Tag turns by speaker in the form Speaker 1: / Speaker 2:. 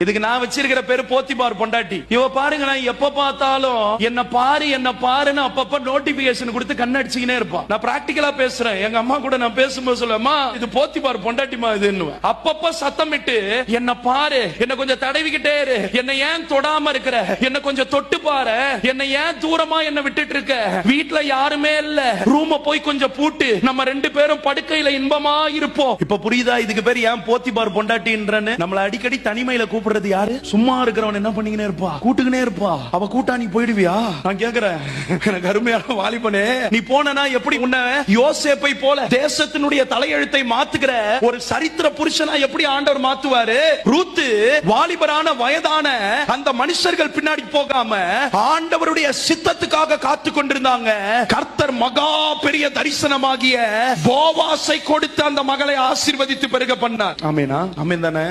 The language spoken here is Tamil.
Speaker 1: இதுக்கு நான் வச்சிருக்கிற பேரு போத்திபார் பொண்டாட்டி. இவ பாருங்க, நான் எப்ப பார்த்தாலும் என்ன பாருன்னு அப்பப்ப நோட்டிபிகேஷன் கொடுத்து கண்ணடிச்சுக்கினே இருப்பான். நான் பிராக்டிகலா பேசுறேன். எங்க அம்மா கூட நான் பேசும்போது சொல்லுவேன், இது போத்திபார் பொண்டாட்டிமா இதுன்னு. அப்பப்ப சத்தமிட்டு என்ன பாரு, என்ன கொஞ்சம் தடவிக்கிட்டே இரு, என்ன ஏன் தொடாம இருக்கிற, என்ன கொஞ்சம் தொட்டு பாரு, என்ன ஏன் தூரமா என்ன விட்டுட்டு இருக்க, வீட்டுல யாருமே இல்ல, ரூம போய் கொஞ்சம் பூட்டு, நம்ம ரெண்டு பேரும் படுக்கையில இன்பமா இருப்போம். இப்ப புரியுதா இதுக்கு பேர் ஏன் போத்திபார் பொண்டாட்டின்றன்னு? நம்மள அடிக்கடி தனிமையில கூப்பிடுறது யாரு? சும்மா இருக்கிறவன் என்ன பண்ணிக்கினே இருப்பா, கூட்டுக்கினே இருப்பா. அவ கூட்டா நீ போயிடுவியா? நான் கேக்குறேன், எனக்கு அருமையான வாலிபனே, நீ போனா எப்படி உன்னை யோசேப்பை போல தேசத்தினுடைய தலையெழுத்தை மாத்துகிற ஒரு சரித்திர புருஷனா எப்படி ஆண்டவர் மாத்துவாரு? ரூத்து வாலிபரான வயதான அந்த மனுஷர்கள் பின்னாடி போகாம ஆண்டவருடைய சித்தத்துக்காக காத்து கொண்டிருந்தாங்க. கர்த்தர் மகா பெரிய தரிசனமாகிய போவாசை கொடுத்து அந்த மகளை ஆசீர்வதித்து பெருக பண்ணார். ஆமேனா? ஆமேன் தானே?